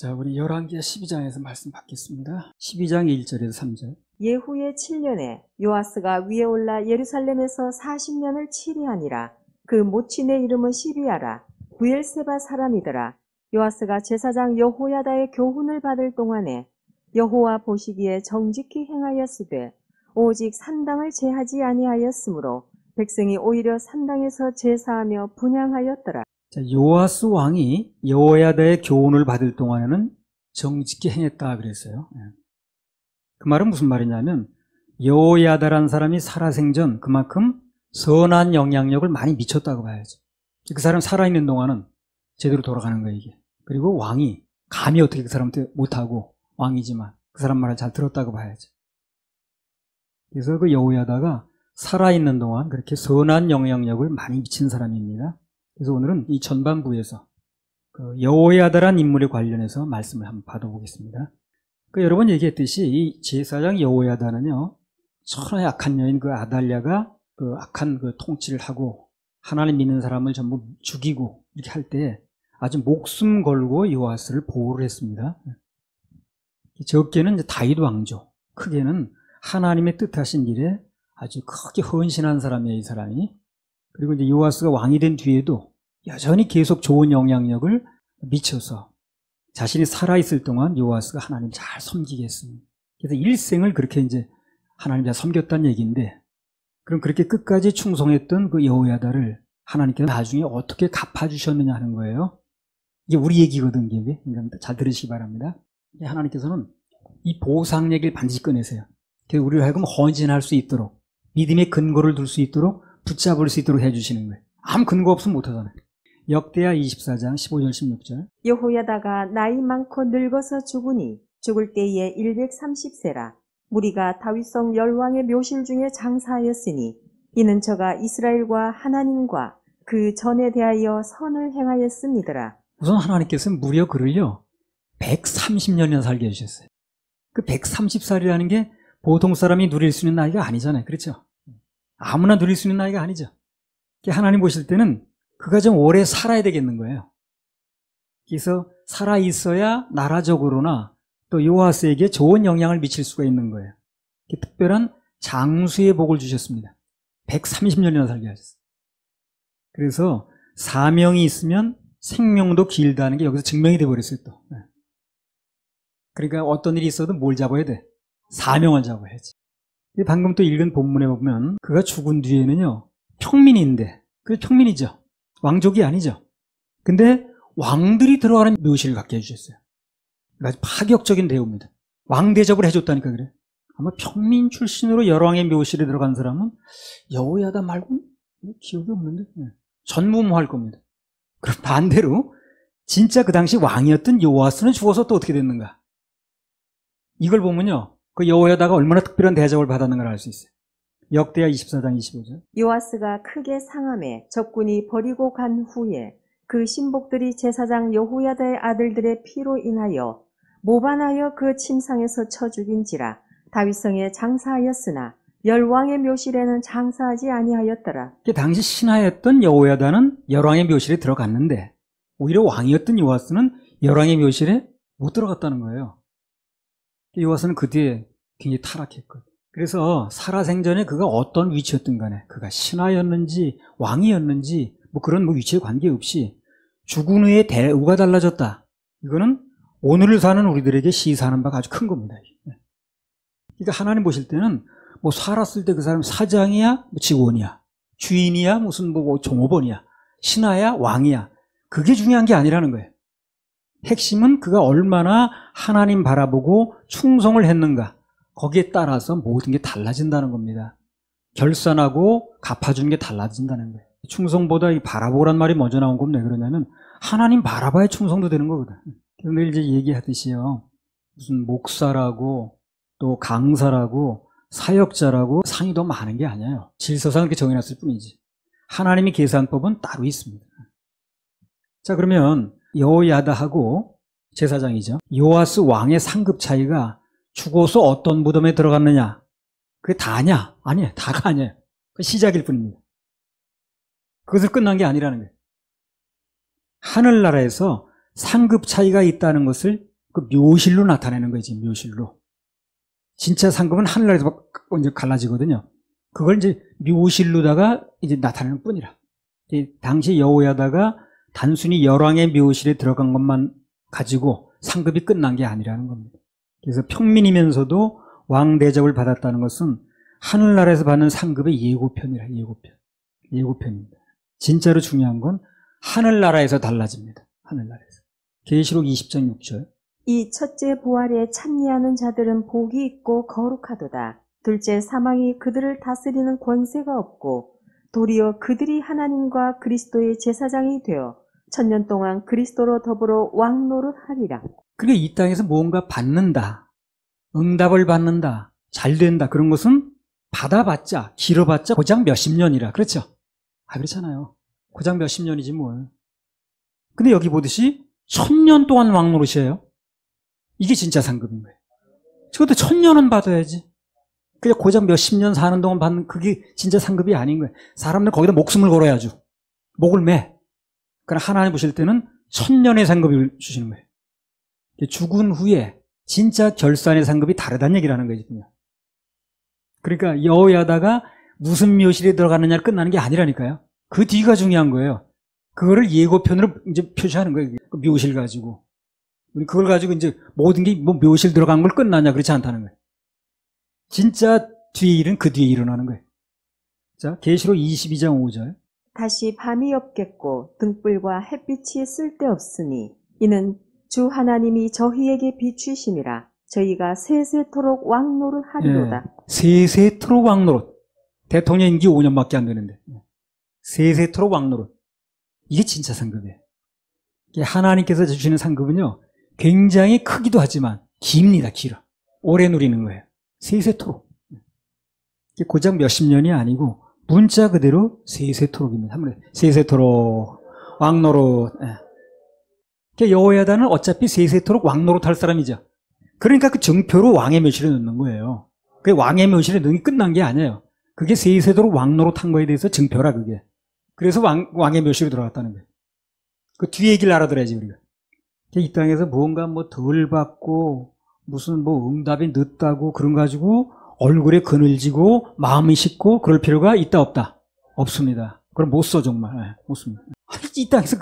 자, 우리 열왕기하 12장에서 말씀 받겠습니다. 12장 1절에서 3절. 예후의 7년에 요아스가 위에 올라 예루살렘에서 40년을 치리하니라. 그 모친의 이름은 시비아라. 부엘세바 사람이더라. 요아스가 제사장 여호야다의 교훈을 받을 동안에 여호와 보시기에 정직히 행하였으되 오직 산당을 제하지 아니하였으므로 백성이 오히려 산당에서 제사하며 분향하였더라. 자, 요아스 왕이 여호야다의 교훈을 받을 동안에는 정직히 행했다 그랬어요. 그 말은 무슨 말이냐면 여호야다라는 사람이 살아생전 그만큼 선한 영향력을 많이 미쳤다고 봐야죠. 그 사람 살아있는 동안은 제대로 돌아가는 거예요, 이게. 그리고 왕이 감히 어떻게 그 사람한테 못하고 왕이지만 그 사람 말을 잘 들었다고 봐야죠. 그래서 그 여호야다가 살아있는 동안 그렇게 선한 영향력을 많이 미친 사람입니다. 그래서 오늘은 이 전반부에서 그 여호야다라는 인물에 관련해서 말씀을 한번 받아보겠습니다. 그 여러 번 얘기했듯이 이 제사장 여호야다는요, 천하의 악한 여인 그 아달랴가 그 악한 그 통치를 하고 하나님 믿는 사람을 전부 죽이고 이렇게 할 때 아주 목숨 걸고 요아스를 보호를 했습니다. 적게는 이제 다윗 왕조, 크게는 하나님의 뜻하신 일에 아주 크게 헌신한 사람이에요, 이 사람이. 그리고 이제 요아스가 왕이 된 뒤에도 여전히 계속 좋은 영향력을 미쳐서 자신이 살아있을 동안 요아스가 하나님 잘 섬기게 했습니다. 그래서 일생을 그렇게 이제 하나님 잘 섬겼다는 얘기인데, 그럼 그렇게 끝까지 충성했던 그 여호야다를 하나님께서 나중에 어떻게 갚아주셨느냐 하는 거예요. 이게 우리 얘기거든, 이게. 잘 들으시기 바랍니다. 하나님께서는 이 보상 얘기를 반드시 꺼내세요. 그래서 우리를 하여금 헌신할 수 있도록, 믿음의 근거를 둘 수 있도록, 붙잡을 수 있도록 해주시는 거예요. 아무 근거 없으면 못하잖아요. 역대하 24장 15절 16절. 여호야다가 나이 많고 늙어서 죽으니 죽을 때에 130세라. 무리가 다윗성 열왕의 묘실 중에 장사하였으니 이는 저가 이스라엘과 하나님과 그 전에 대하여 선을 행하였음이더라. 우선 하나님께서는 무려 그를요 130년이나 살게 해주셨어요. 그 130살이라는 게 보통 사람이 누릴 수 있는 나이가 아니잖아요. 그렇죠? 아무나 누릴 수 있는 나이가 아니죠. 하나님 보실 때는 그가 좀 오래 살아야 되겠는 거예요. 그래서 살아있어야 나라적으로나 또 요아스에게 좋은 영향을 미칠 수가 있는 거예요. 특별한 장수의 복을 주셨습니다. 130년이나 살게 하셨어요. 그래서 사명이 있으면 생명도 길다는 게 여기서 증명이 돼버렸어요, 또. 그러니까 어떤 일이 있어도 뭘 잡아야 돼? 사명을 잡아야지. 방금 또 읽은 본문에 보면 그가 죽은 뒤에는요, 평민인데, 그 평민이죠. 왕족이 아니죠. 근데 왕들이 들어가는 묘실을 갖게 해주셨어요. 아주 파격적인 대우입니다. 왕 대접을 해줬다니까 그래. 아마 평민 출신으로 열왕의 묘실에 들어간 사람은 여호야다 말고는 기억이 없는데 전무후무할 겁니다. 그럼 반대로 진짜 그 당시 왕이었던 요아스는 죽어서 또 어떻게 됐는가? 이걸 보면요, 그 여호야다가 얼마나 특별한 대접을 받았는가를 알 수 있어요. 역대하 24장 25절. 요아스가 크게 상함에 적군이 버리고 간 후에 그 신복들이 제사장 여호야다의 아들들의 피로 인하여 모반하여 그 침상에서 쳐 죽인지라. 다윗성에 장사하였으나 열왕의 묘실에는 장사하지 아니하였더라. 당시 신하였던 여호야다는 열왕의 묘실에 들어갔는데 오히려 왕이었던 요아스는 열왕의 묘실에 못 들어갔다는 거예요. 요아스는 그 뒤에 굉장히 타락했거든요. 그래서 살아생전에 그가 어떤 위치였든 간에 그가 신하였는지 왕이었는지 뭐 그런 위치에 관계없이 죽은 후에 대우가 달라졌다. 이거는 오늘을 사는 우리들에게 시사하는 바가 아주 큰 겁니다. 그러니까 하나님 보실 때는 뭐 살았을 때 그 사람 사장이야, 직원이야, 주인이야, 무슨 뭐 종업원이야, 신하야, 왕이야, 그게 중요한 게 아니라는 거예요. 핵심은 그가 얼마나 하나님 바라보고 충성을 했는가, 거기에 따라서 모든 게 달라진다는 겁니다. 결산하고 갚아주는 게 달라진다는 거예요. 충성보다 이 바라보란 말이 먼저 나온 건 왜 그러냐면 하나님 바라봐야 충성도 되는 거거든. 늘 이제 얘기하듯이요, 무슨 목사라고 또 강사라고 사역자라고 상이 더 많은 게 아니에요. 질서상 이렇게 정해놨을 뿐이지. 하나님의 계산법은 따로 있습니다. 자, 그러면 여호야다하고 제사장이죠, 요아스 왕의 상급 차이가 죽어서 어떤 무덤에 들어갔느냐, 그게 다냐? 아니에요. 다가 아니에요. 그 시작일 뿐입니다. 그것을 끝난 게 아니라는 거예요. 하늘나라에서 상급 차이가 있다는 것을 그 묘실로 나타내는 거지, 묘실로. 진짜 상급은 하늘나라에서 이제 갈라지거든요. 그걸 이제 묘실로다가 이제 나타내는 뿐이라. 당시 여호야다가 단순히 열왕의 묘실에 들어간 것만 가지고 상급이 끝난 게 아니라는 겁니다. 그래서 평민이면서도 왕 대접을 받았다는 것은 하늘나라에서 받는 상급의 예고편이라, 예고편입니다. 진짜로 중요한 건 하늘나라에서 달라집니다. 하늘나라에서. 계시록 20장 6절. 이 첫째 부활에 찬미하는 자들은 복이 있고 거룩하도다. 둘째 사망이 그들을 다스리는 권세가 없고 도리어 그들이 하나님과 그리스도의 제사장이 되어 천년 동안 그리스도로 더불어 왕노릇하리라. 그러니까 이 땅에서 뭔가 받는다, 응답을 받는다, 잘 된다, 그런 것은 받아봤자, 길어봤자 고작 몇십 년이라. 그렇죠? 그렇잖아요. 고작 몇십 년이지 뭘. 근데 여기 보듯이 1000년 동안 왕노릇이에요. 이게 진짜 상급인 거예요. 적어도 1000년은 받아야지. 그냥 고작 몇십 년 사는 동안 받는 그게 진짜 상급이 아닌 거예요. 사람들 거기다 목숨을 걸어야죠. 목을 매. 그러나 하나님 보실 때는 1000년의 상급을 주시는 거예요. 죽은 후에 진짜 결산의 상급이 다르다는 얘기를 하는 거예요. 그러니까 여호야다가 무슨 묘실에 들어가느냐를 끝나는 게 아니라니까요. 그 뒤가 중요한 거예요. 그거를 예고편으로 이제 표시하는 거예요. 그 묘실 가지고. 그걸 가지고 이제 모든 게 뭐 묘실 들어간 걸 끝나냐, 그렇지 않다는 거예요. 진짜 뒤에 일은 그 뒤에 일어나는 거예요. 자, 계시록 22장 5절. 다시 밤이 없겠고 등불과 햇빛이 쓸데없으니 이는 주 하나님이 저희에게 비추심이라. 저희가 세세토록 왕노릇하리로다. 세세토록 왕노릇. 대통령 임기 5년밖에 안 되는데 세세토록 왕노릇. 이게 진짜 상급이에요. 하나님께서 주시는 상급은요, 굉장히 크기도 하지만 깁니다. 길어. 오래 누리는 거예요. 세세토록. 고작 몇십 년이 아니고 문자 그대로 세세토록입니다. 세세토록 왕노릇. 여호야다는 어차피 세세토록 왕노릇 할 사람이죠. 그러니까 그 정표로 왕의 묘실에 넣는 거예요. 그 왕의 묘실에 넣는 게 끝난 게 아니에요. 그게 세세토록 왕노릇 한 거에 대해서 정표라, 그게. 그래서 왕의 묘실에 들어갔다는 거예요. 그 뒤에 얘기를 알아들어야지, 우리가. 이 땅에서 무언가 뭐 덜 받고 무슨 뭐 응답이 늦다고 그런 거 가지고 얼굴에 그늘지고 마음이 식고 그럴 필요가 있다 없다? 없습니다. 그럼 못 써, 정말. 못 씁니다. 이 땅에서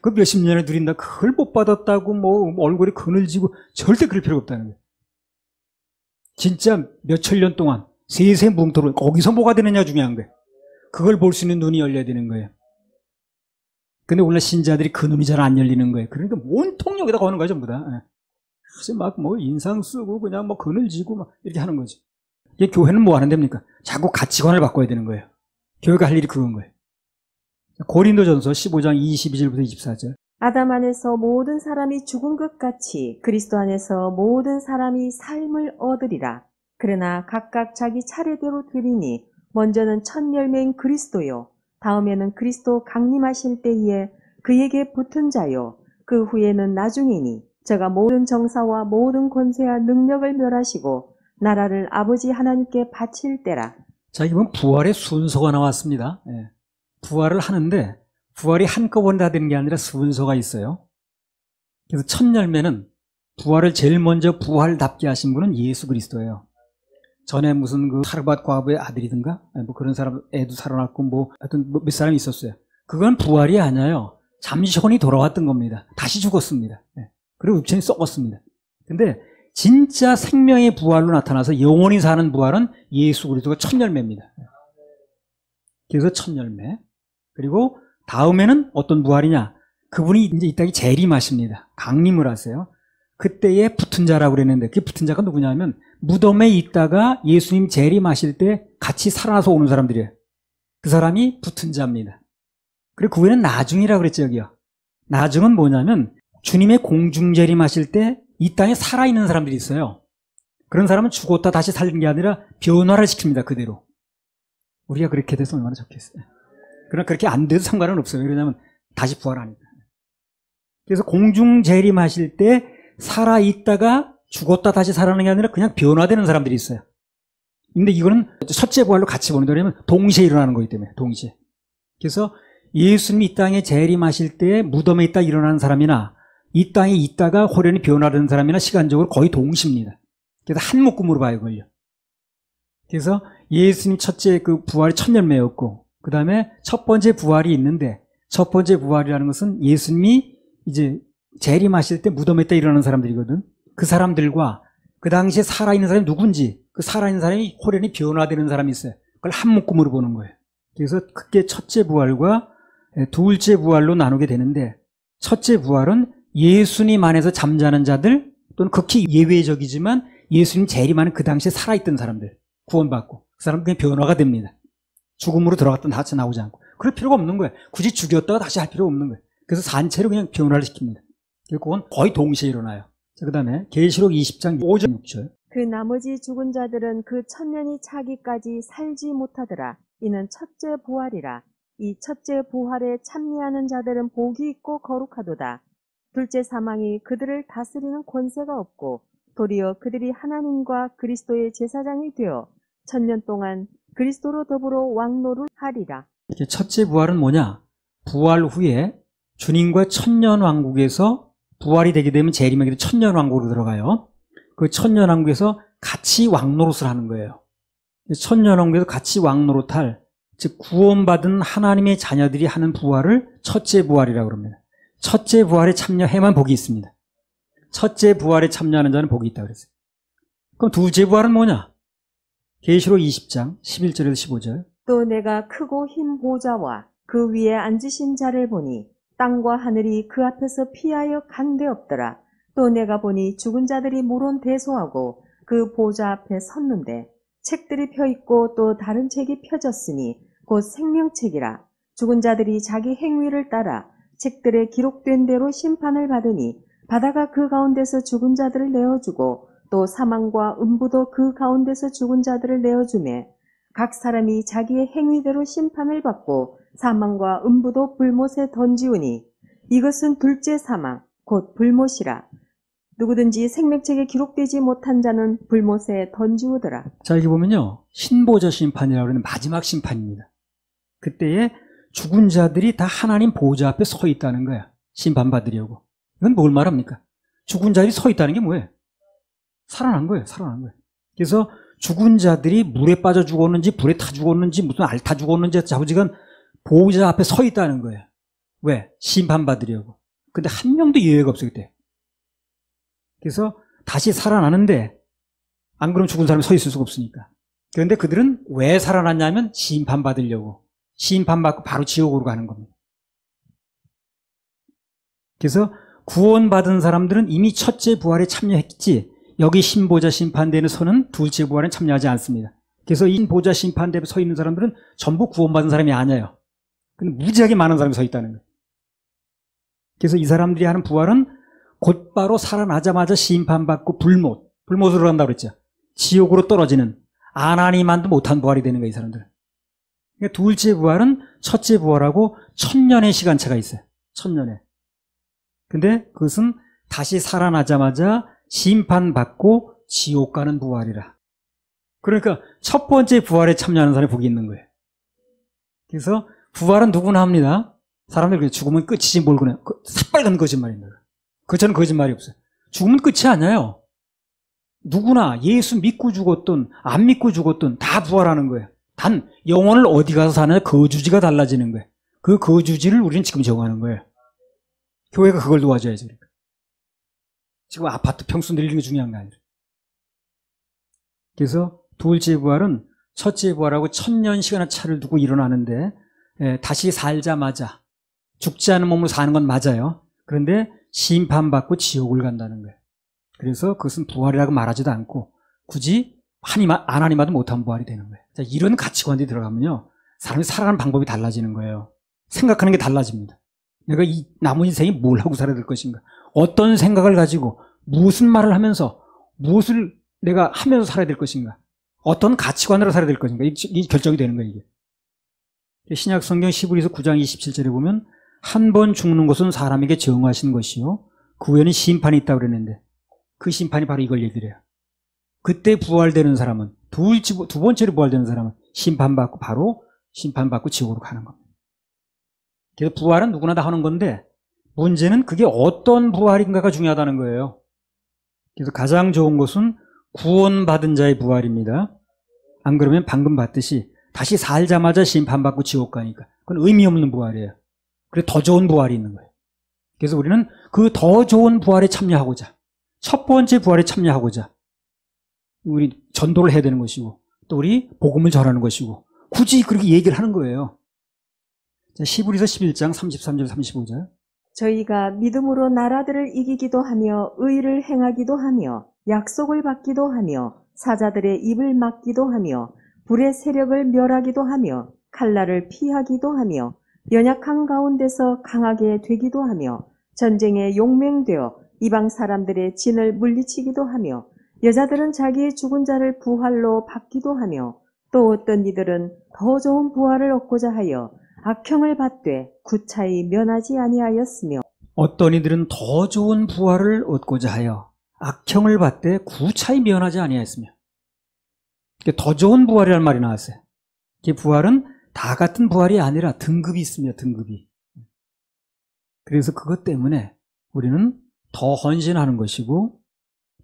그 몇십 년을 누린다, 그걸 못 받았다고 뭐 얼굴에 그늘지고 절대 그럴 필요가 없다는 거예요. 진짜 몇천 년 동안 세세 뭉토로 거기서 뭐가 되느냐 중요한 거예요. 그걸 볼 수 있는 눈이 열려야 되는 거예요. 근데 오늘 신자들이 그 눈이 잘 안 열리는 거예요. 그러니까 온통 여기다 거는 거예요, 전부 다. 그래서 막 뭐 인상 쓰고 그냥 뭐 그늘지고 막 이렇게 하는 거지. 이게 교회는 뭐 하는 데입니까? 자꾸 가치관을 바꿔야 되는 거예요. 교회가 할 일이 그건 거예요. 고린도전서 15장 22절부터 24절. 아담 안에서 모든 사람이 죽은 것 같이 그리스도 안에서 모든 사람이 삶을 얻으리라. 그러나 각각 자기 차례대로 드리니 먼저는 첫 열매인 그리스도요, 다음에는 그리스도 강림하실 때에 그에게 붙은 자요, 그 후에는 나중이니 저가 모든 정사와 모든 권세와 능력을 멸하시고 나라를 아버지 하나님께 바칠 때라. 자, 이번 부활의 순서가 나왔습니다. 부활을 하는데 부활이 한꺼번에 다 되는 게 아니라 순서가 있어요. 그래서 첫 열매는 부활을 제일 먼저 부활답게 하신 분은 예수 그리스도예요. 전에 무슨 그 사르밧 과부의 아들이든가 뭐 그런 사람 애도 살아났고 뭐 하여튼 몇 사람이 있었어요. 그건 부활이 아니에요. 잠시 혼이 돌아왔던 겁니다. 다시 죽었습니다. 그리고 육체는 썩었습니다. 근데 진짜 생명의 부활로 나타나서 영원히 사는 부활은 예수 그리스도가 첫 열매입니다. 그래서 첫 열매. 그리고 다음에는 어떤 부활이냐? 그분이 이제 이 땅에 재림하십니다. 강림을 하세요. 그때에 붙은 자라고 그랬는데 그 붙은 자가 누구냐면 무덤에 있다가 예수님 재림하실 때 같이 살아나서 오는 사람들이에요. 그 사람이 붙은 자입니다. 그리고 그 후에는 나중이라고 그랬죠, 여기요. 나중은 뭐냐면 주님의 공중 재림하실 때 이 땅에 살아있는 사람들이 있어요. 그런 사람은 죽었다 다시 살린 게 아니라 변화를 시킵니다, 그대로. 우리가 그렇게 돼서 얼마나 좋겠어요. 그러나 그렇게 안 돼도 상관은 없어요. 왜냐하면 다시 부활하니까. 그래서 공중 재림하실 때 살아있다가 죽었다 다시 살아나는 게 아니라 그냥 변화되는 사람들이 있어요. 근데 이거는 첫째 부활로 같이 보는데 그러면 동시에 일어나는 거기 때문에, 동시에. 그래서 예수님이 이 땅에 재림하실 때 무덤에 있다 일어나는 사람이나 이 땅에 있다가 호련히 변화되는 사람이나 시간적으로 거의 동시입니다. 그래서 한 묶음으로 봐요, 그걸요. 그래서 예수님 첫째 그 부활이 천년매였고, 그 다음에 첫 번째 부활이 있는데, 첫 번째 부활이라는 것은 예수님이 이제 재림하실 때 무덤에 때 일어나는 사람들이거든. 그 사람들과 그 당시에 살아있는 사람이 누군지, 그 살아있는 사람이 호련히 변화되는 사람이 있어요. 그걸 한 묶음으로 보는 거예요. 그래서 크게 첫째 부활과 둘째 부활로 나누게 되는데, 첫째 부활은 예수님 안에서 잠자는 자들, 또는 극히 예외적이지만 예수님 재림하는 그 당시에 살아있던 사람들, 구원받고 그 사람은 그냥 변화가 됩니다. 죽음으로 들어갔던 다시 나오지 않고. 그럴 필요가 없는 거예요. 굳이 죽였다가 다시 할 필요가 없는 거예요. 그래서 산채로 그냥 변화를 시킵니다. 그건 거의 동시에 일어나요. 자, 그 다음에 계시록 20장 5절 6절. 그 나머지 죽은 자들은 그 천년이 차기까지 살지 못하더라. 이는 첫째 부활이라. 이 첫째 부활에 참여하는 자들은 복이 있고 거룩하도다. 둘째 사망이 그들을 다스리는 권세가 없고 도리어 그들이 하나님과 그리스도의 제사장이 되어 천년 동안 그리스도로 더불어 왕노를 하리라. 첫째 부활은 뭐냐? 부활 후에 주님과 천년 왕국에서 부활이 되게 되면 재림하게 되면 천년 왕국으로 들어가요. 그 천년 왕국에서 같이 왕노릇을 하는 거예요. 천년 왕국에서 같이 왕노릇할, 즉 구원받은 하나님의 자녀들이 하는 부활을 첫째 부활이라고 합니다. 첫째 부활에 참여해만 복이 있습니다. 첫째 부활에 참여하는 자는 복이 있다고 그랬어요. 그럼 둘째 부활은 뭐냐? 계시록 20장 11절에서 15절. 또 내가 크고 흰 보좌와 그 위에 앉으신 자를 보니 땅과 하늘이 그 앞에서 피하여 간데 없더라. 또 내가 보니 죽은 자들이 물론 대소하고 그 보좌 앞에 섰는데 책들이 펴있고 또 다른 책이 펴졌으니 곧 생명책이라. 죽은 자들이 자기 행위를 따라 책들에 기록된 대로 심판을 받으니 바다가 그 가운데서 죽은 자들을 내어주고 또 사망과 음부도 그 가운데서 죽은 자들을 내어주매 각 사람이 자기의 행위대로 심판을 받고 사망과 음부도 불못에 던지우니 이것은 둘째 사망 곧 불못이라. 누구든지 생명책에 기록되지 못한 자는 불못에 던지우더라. 자, 여기 보면요, 신보좌 심판이라고 하는 마지막 심판입니다. 그때에 죽은 자들이 다 하나님 보좌 앞에 서 있다는 거야. 심판받으려고. 이건 뭘 말합니까? 죽은 자들이 서 있다는 게 뭐예요? 살아난 거예요. 살아난 거예요. 그래서 죽은 자들이 물에 빠져 죽었는지 불에 타 죽었는지 무슨 알 타 죽었는지 자부지간 보호자 앞에 서 있다는 거예요. 왜? 심판받으려고. 근데 한 명도 예외가 없어요, 그때. 그래서 다시 살아나는데 안 그러면 죽은 사람이 서 있을 수가 없으니까. 그런데 그들은 왜 살아났냐면 심판받으려고. 심판받고 바로 지옥으로 가는 겁니다. 그래서 구원받은 사람들은 이미 첫째 부활에 참여했지, 여기 신보좌 심판대에는 서는 둘째 부활에 참여하지 않습니다. 그래서 이 신보좌 심판대에 서 있는 사람들은 전부 구원받은 사람이 아니에요. 근데 무지하게 많은 사람이 서 있다는 거예요. 그래서 이 사람들이 하는 부활은 곧바로 살아나자마자 심판받고 불못으로 간다고 그랬죠. 지옥으로 떨어지는, 하나님만도 못한 부활이 되는 거예요, 이 사람들은. 그러니까 둘째 부활은 첫째 부활하고 1000년의 시간차가 있어요. 1000년에. 근데 그것은 다시 살아나자마자 심판받고 지옥 가는 부활이라. 그러니까 첫 번째 부활에 참여하는 사람이 복이 있는 거예요. 그래서 부활은 누구나 합니다. 사람들이 죽으면 끝이지 뭘 그냥 새빨간 거짓말입니다. 그처럼 거짓말이 없어요. 죽으면 끝이 아니에요. 누구나 예수 믿고 죽었든 안 믿고 죽었든 다 부활하는 거예요. 단 영혼을 어디 가서 사느냐, 거주지가 달라지는 거예요. 그 거주지를 우리는 지금 정하는 거예요. 교회가 그걸 도와줘야죠. 그러니까. 지금 아파트 평수 늘리는 게 중요한 게 아니라. 그래서 둘째 부활은 첫째 부활하고 1000년 시간의 차를 두고 일어나는데, 다시 살자마자 죽지 않은 몸으로 사는 건 맞아요. 그런데 심판받고 지옥을 간다는 거예요. 그래서 그것은 부활이라고 말하지도 않고 굳이 하나님마도 못한 부활이 되는 거예요. 자, 이런 가치관들이 들어가면요, 사람이 살아가는 방법이 달라지는 거예요. 생각하는 게 달라집니다. 내가 이 남은 인생이 뭘 하고 살아야 될 것인가, 어떤 생각을 가지고 무슨 말을 하면서 무엇을 내가 하면서 살아야 될 것인가, 어떤 가치관으로 살아야 될 것인가, 이 결정이 되는 거예요. 이게 신약 성경 시브리서 9장 27절에 보면 한 번 죽는 것은 사람에게 정하신 것이요 그 후에는 심판이 있다고 그랬는데, 그 심판이 바로 이걸 얘기를 해요. 그때 부활되는 사람은, 두 번째로 부활되는 사람은 심판받고 바로 심판받고 지옥으로 가는 겁니다. 그래서 부활은 누구나 다 하는 건데, 문제는 그게 어떤 부활인가가 중요하다는 거예요. 그래서 가장 좋은 것은 구원받은 자의 부활입니다. 안 그러면 방금 봤듯이 다시 살자마자 심판받고 지옥 가니까 그건 의미 없는 부활이에요. 그래서 더 좋은 부활이 있는 거예요. 그래서 우리는 그 더 좋은 부활에 참여하고자, 첫 번째 부활에 참여하고자 우리 전도를 해야 되는 것이고 또 우리 복음을 전하는 것이고 굳이 그렇게 얘기를 하는 거예요. 자, 히브리서 11장 33절 35절. 저희가 믿음으로 나라들을 이기기도 하며 의를 행하기도 하며 약속을 받기도 하며 사자들의 입을 막기도 하며 불의 세력을 멸하기도 하며 칼날을 피하기도 하며 연약한 가운데서 강하게 되기도 하며 전쟁에 용맹되어 이방 사람들의 진을 물리치기도 하며 여자들은 자기의 죽은 자를 부활로 받기도 하며 또 어떤 이들은 더 좋은 부활을 얻고자 하여 악형을 받되 구차히 면하지 아니하였으며 어떤 이들은 더 좋은 부활을 얻고자 하여 악형을 받되 구차히 면하지 아니하였으며. 더 좋은 부활이라는 말이 나왔어요. 그 부활은 다 같은 부활이 아니라 등급이 있습니다. 등급이. 그래서 그것 때문에 우리는 더 헌신하는 것이고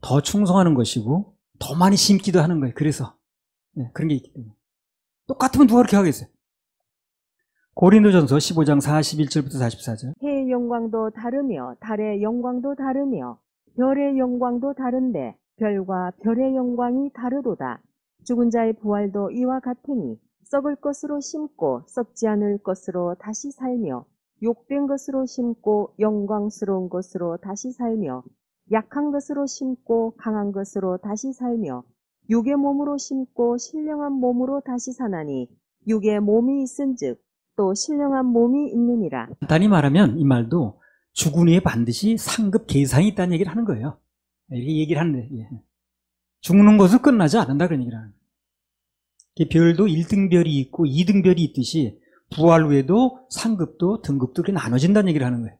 더 충성하는 것이고 더 많이 심기도 하는 거예요. 그래서 그런 게 있기 때문에. 똑같으면 누가 그렇게 하겠어요? 고린도전서 15장 41절부터 44절. 해의 영광도 다르며 달의 영광도 다르며 별의 영광도 다른데 별과 별의 영광이 다르도다. 죽은 자의 부활도 이와 같으니 썩을 것으로 심고 썩지 않을 것으로 다시 살며 욕된 것으로 심고 영광스러운 것으로 다시 살며 약한 것으로 심고 강한 것으로 다시 살며 육의 몸으로 심고 신령한 몸으로 다시 사나니 육의 몸이 있은즉 또 신령한 몸이 있느니라. 간단히 말하면 이 말도 죽은 후에 반드시 상급 계상이 있다는 얘기를 하는 거예요. 이렇게 얘기를 하는데 죽는 것은 끝나지 않는다 그런 얘기를 하는 거예요. 별도 1등별이 있고 2등별이 있듯이 부활 후에도 상급도 등급도 그렇게 나눠진다는 얘기를 하는 거예요.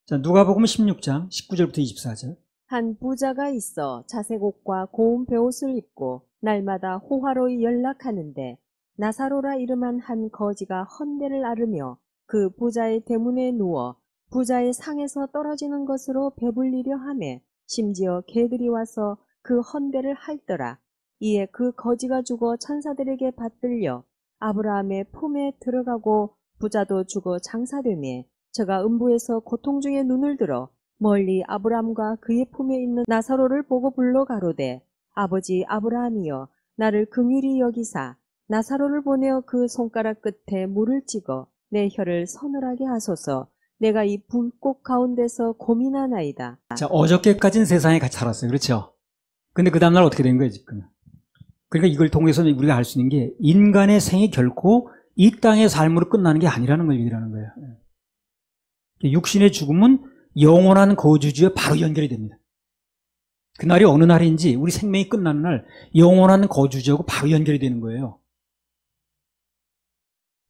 자, 누가복음 16장 19절부터 24절. 한 부자가 있어 자색 옷과 고운 베옷을 입고 날마다 호화로이 연락하는데 나사로라 이름한 한 거지가 헌대를 앓으며 그 부자의 대문에 누워 부자의 상에서 떨어지는 것으로 배불리려 하매 심지어 개들이 와서 그 헌대를 핥더라. 이에 그 거지가 죽어 천사들에게 받들려 아브라함의 품에 들어가고 부자도 죽어 장사되매 저가 음부에서 고통 중에 눈을 들어 멀리 아브라함과 그의 품에 있는 나사로를 보고 불러 가로되 아버지 아브라함이여 나를 긍휼히 여기사 나사로를 보내어 그 손가락 끝에 물을 찍어 내 혀를 서늘하게 하소서. 내가 이 불꽃 가운데서 고민하나이다. 자, 어저께까지는 세상에 같이 살았어요. 그렇죠? 근데 그 다음날 어떻게 된 거예요, 지금? 그러니까 이걸 통해서 우리가 알 수 있는 게 인간의 생이 결코 이 땅의 삶으로 끝나는 게 아니라는 걸 얘기하는 거예요. 육신의 죽음은 영원한 거주지와 바로 연결이 됩니다. 그날이 어느 날인지 우리 생명이 끝나는 날 영원한 거주지하고 바로 연결이 되는 거예요.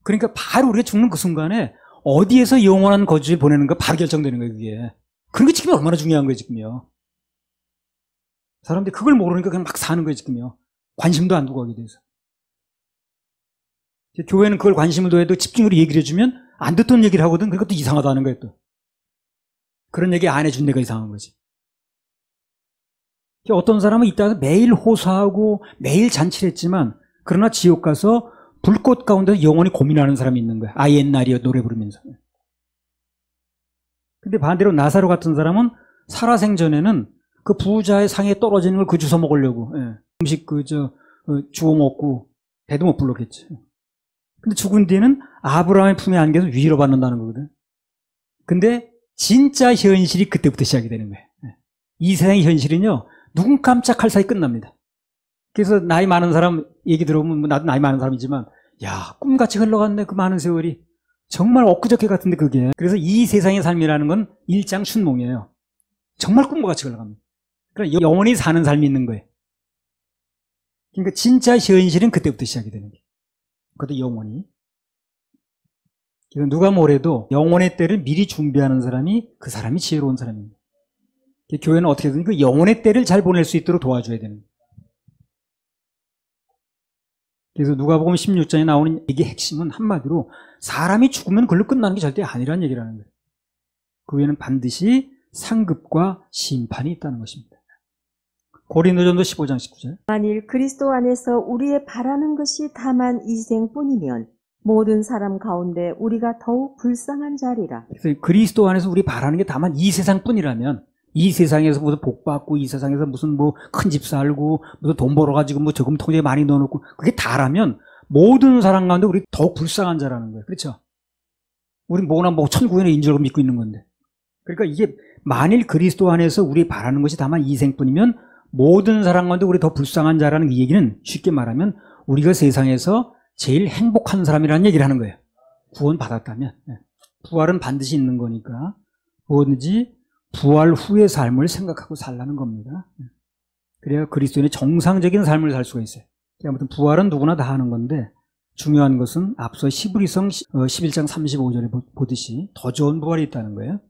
그러니까 바로 우리가 죽는 그 순간에 어디에서 영원한 거주지 보내는가 바로 결정되는 거예요, 그게. 그런 게 지금 얼마나 중요한 거예요, 지금요. 사람들이 그걸 모르니까 그냥 막 사는 거예요, 지금요. 관심도 안 두고 하게 돼서. 교회는 그걸 관심을 둬도 집중으로 얘기를 해주면 안 듣던 얘기를 하거든. 그것도 이상하다는 거예요, 또. 그런 얘기 안 해준 데가 이상한 거지. 어떤 사람은 이따가 매일 호소하고 매일 잔치를 했지만 그러나 지옥 가서 불꽃 가운데 영원히 고민하는 사람이 있는 거야. 아, 옛날이요. 노래 부르면서. 근데 반대로 나사로 같은 사람은 살아생전에는 그 부자의 상에 떨어지는 걸 그 주워 먹으려고 음식 주워 먹고 배도 못 불렀겠지. 근데 죽은 뒤에는 아브라함의 품에 안겨서 위로받는다는 거거든. 근데 진짜 현실이 그때부터 시작이 되는 거예요. 이 세상의 현실은요, 눈 깜짝할 사이 끝납니다. 그래서 나이 많은 사람 얘기 들어보면 나도 나이 많은 사람이지만 야, 꿈같이 흘러갔네 그 많은 세월이. 정말 엊그저께 같은데 그게. 그래서 이 세상의 삶이라는 건 일장춘몽이에요. 정말 꿈과 같이 흘러갑니다. 그러니까 영원히 사는 삶이 있는 거예요. 그러니까 진짜 현실은 그때부터 시작이 되는 거예요. 그것도 영원히. 그래서 누가 뭐래도 영원의 때를 미리 준비하는 사람이 그 사람이 지혜로운 사람입니다. 교회는 어떻게든 그 영원의 때를 잘 보낼 수 있도록 도와줘야 되는 거예요. 그래서 누가복음 16장에 나오는 얘기의 핵심은 한마디로 사람이 죽으면 그걸로 끝나는 게 절대 아니라는 얘기라는 거예요. 그 후에는 반드시 상급과 심판이 있다는 것입니다. 고린도전서 15장 19절. 만일 그리스도 안에서 우리의 바라는 것이 다만 이생뿐이면 모든 사람 가운데 우리가 더욱 불쌍한 자리라. 그래서 그리스도 안에서 우리 바라는 게 다만 이 세상뿐이라면, 이 세상에서 무슨 복 받고, 이 세상에서 무슨 뭐 큰 집 살고, 무슨 돈 벌어가지고 뭐 저금통에 많이 넣어놓고, 그게 다라면 모든 사람 가운데 우리 더욱 불쌍한 자라는 거예요. 그렇죠? 우리 뭐나 뭐 천국에는 인줄 알고 믿고 있는 건데. 그러니까 이게 만일 그리스도 안에서 우리 바라는 것이 다만 이 생뿐이면 모든 사람 가운데 우리 더 불쌍한 자라는 이 얘기는 쉽게 말하면 우리가 세상에서 제일 행복한 사람이라는 얘기를 하는 거예요. 구원 받았다면. 부활은 반드시 있는 거니까 뭐든지 부활 후의 삶을 생각하고 살라는 겁니다. 그래야 그리스도인의 정상적인 삶을 살 수가 있어요. 아무튼 부활은 누구나 다 하는 건데 중요한 것은 앞서 히브리서 11장 35절에 보듯이 더 좋은 부활이 있다는 거예요.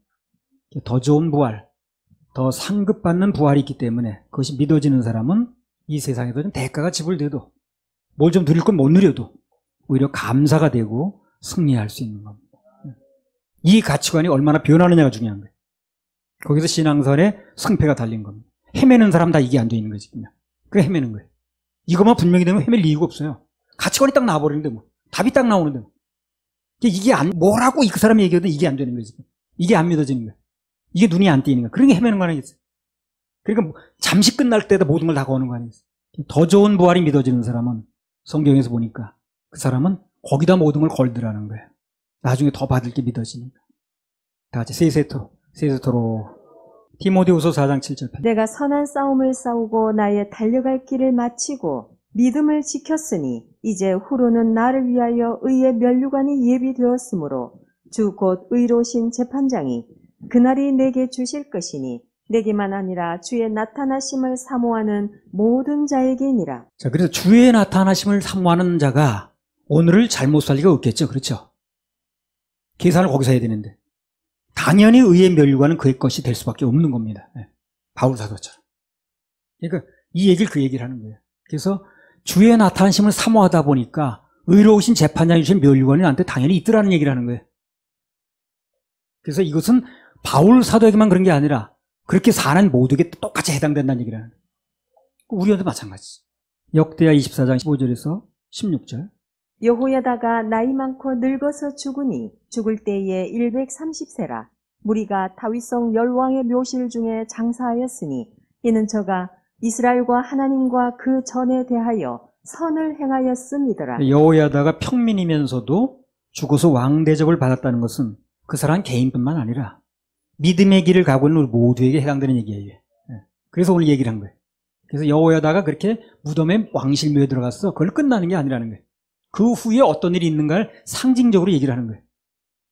더 좋은 부활, 더 상급받는 부활이 있기 때문에 그것이 믿어지는 사람은 이 세상에도 좀 대가가 지불돼도 뭘 좀 누릴 건 못 누려도 오히려 감사가 되고 승리할 수 있는 겁니다. 이 가치관이 얼마나 변하느냐가 중요한 거예요. 거기서 신앙선의 승패가 달린 겁니다. 헤매는 사람 다 이게 안 돼 있는 거지. 그냥. 그래 헤매는 거예요. 이것만 분명히 되면 헤맬 이유가 없어요. 가치관이 딱 나와버리는데 뭐. 답이 딱 나오는데 뭐. 이게 뭐라고 그 사람이 얘기해도 이게 안 되는 거지. 이게 안 믿어지는 거예요. 이게 눈이 안 띄는 거예요. 그러니까 헤매는 거 아니겠어요. 그러니까 뭐 잠시 끝날 때도 모든 걸 다 거는 거 아니겠어요. 더 좋은 부활이 믿어지는 사람은 성경에서 보니까 그 사람은 거기다 모든 걸 걸더라는 거예요. 나중에 더 받을 게 믿어지니까. 다 같이 세세토로 디모데후서 4장 7절 8절. 내가 선한 싸움을 싸우고 나의 달려갈 길을 마치고 믿음을 지켰으니 이제 후로는 나를 위하여 의의 면류관이 예비되었으므로 주 곧 의로우신 재판장이 그날이 내게 주실 것이니 내게만 아니라 주의 나타나심을 사모하는 모든 자에게니라. 자, 그래서 주의 나타나심을 사모하는 자가 오늘을 잘못 살 리가 없겠죠. 그렇죠? 계산을 거기서 해야 되는데 당연히 의의 면류관은 그의 것이 될 수밖에 없는 겁니다. 바울 사도처럼. 그러니까 이 얘기를 그 얘기를 하는 거예요. 그래서 주의 나타나심을 사모하다 보니까 의로우신 재판장이 주신 면류관이 나한테 당연히 있더라는 얘기를 하는 거예요. 그래서 이것은 바울 사도에게만 그런 게 아니라 그렇게 사는 모두에게 똑같이 해당된다는 얘기를 하는 거예요. 우리한테 마찬가지. 역대하 24장 15절에서 16절. 여호야다가 나이 많고 늙어서 죽으니 죽을 때에 130세라. 무리가 다윗성 열왕의 묘실 중에 장사하였으니 이는 저가 이스라엘과 하나님과 그 전에 대하여 선을 행하였음이더라. 여호야다가 평민이면서도 죽어서 왕 대접을 받았다는 것은 그 사람 개인뿐만 아니라 믿음의 길을 가고 있는 우리 모두에게 해당되는 얘기예요. 그래서 오늘 얘기를 한 거예요. 그래서 여호야다가 그렇게 무덤에 왕실묘에 들어갔어. 그걸 끝나는 게 아니라는 거예요. 그 후에 어떤 일이 있는가를 상징적으로 얘기를 하는 거예요.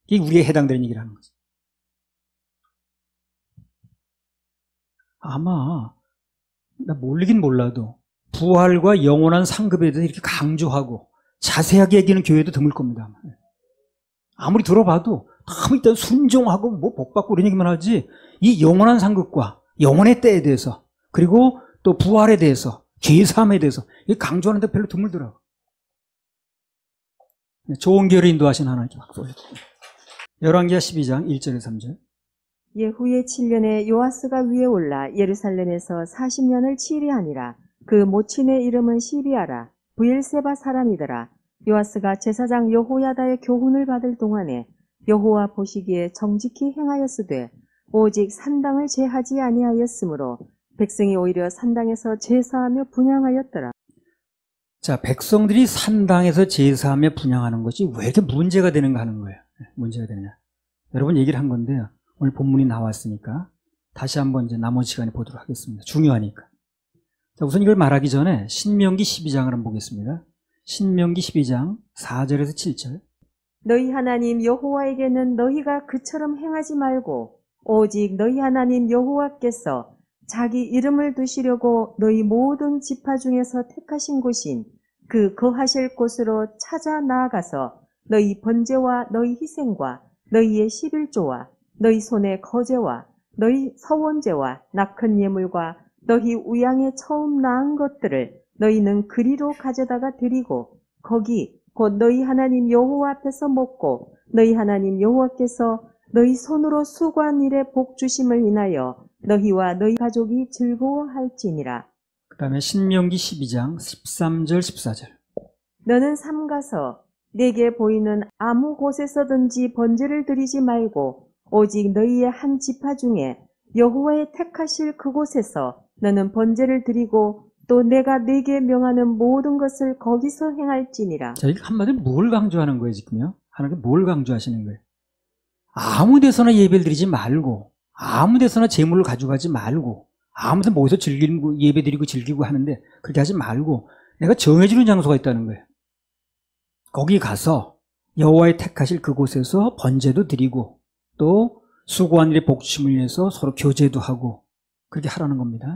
이게 우리에 해당되는 얘기를 하는 거죠. 아마 나 모르긴 몰라도 부활과 영원한 상급에 대해서 이렇게 강조하고 자세하게 얘기하는 교회도 드물 겁니다. 아무리 들어봐도 참 일단 순종하고 뭐 복받고 이런 얘기만 하지 이 영원한 상급과 영원의 때에 대해서 그리고 또 부활에 대해서 죄사함에 대해서 강조하는데 별로 드물더라고요. 좋은 길을 인도하신 하나님께 박수 올려드립니다. 열왕기하 12장 1절에서 3절. 예후의 7년에 요아스가 위에 올라 예루살렘에서 40년을 치리하니라. 그 모친의 이름은 시비아라. 브엘세바 사람이더라. 요아스가 제사장 여호야다의 교훈을 받을 동안에 여호와 보시기에 정직히 행하였으되 오직 산당을 제하지 아니하였으므로 백성이 오히려 산당에서 제사하며 분향하였더라. 자, 백성들이 산당에서 제사하며 분향하는 것이 왜 이렇게 문제가 되는가 하는 거예요. 문제가 되느냐. 여러분 얘기를 한 건데요. 오늘 본문이 나왔으니까 다시 한번 이제 남은 시간에 보도록 하겠습니다. 중요하니까. 자, 우선 이걸 말하기 전에 신명기 12장을 한번 보겠습니다. 신명기 12장 4절에서 7절. 너희 하나님 여호와에게는 너희가 그처럼 행하지 말고 오직 너희 하나님 여호와께서 자기 이름을 두시려고 너희 모든 지파 중에서 택하신 곳인 그 거하실 곳으로 찾아 나아가서 너희 번제와 너희 희생과 너희의 11조와 너희 손의 거제와 너희 서원제와 낙헌 예물과 너희 우양의 처음 낳은 것들을 너희는 그리로 가져다가 드리고 거기 곧 너희 하나님 여호와 앞에서 먹고 너희 하나님 여호와께서 너희 손으로 수고한 일에 복 주심을 인하여 너희와 너희 가족이 즐거워할지니라. 그 다음에 신명기 12장 13절 14절. 너는 삼가서 내게 보이는 아무 곳에서든지 번제를 드리지 말고 오직 너희의 한 지파 중에 여호와의 택하실 그곳에서 너는 번제를 드리고 또 내가 네게 명하는 모든 것을 거기서 행할지니라. 자, 이게 한마디로 뭘 강조하는 거예요, 지금요? 하나님 뭘 강조하시는 거예요? 아무 데서나 예배를 드리지 말고, 아무 데서나 재물을 가져가지 말고, 아무 데서 모여서 즐기고, 예배 드리고 즐기고 하는데, 그렇게 하지 말고, 내가 정해주는 장소가 있다는 거예요. 거기 가서 여호와의 택하실 그곳에서 번제도 드리고, 또 수고한 일에 복주심을 위해서 서로 교제도 하고, 그렇게 하라는 겁니다.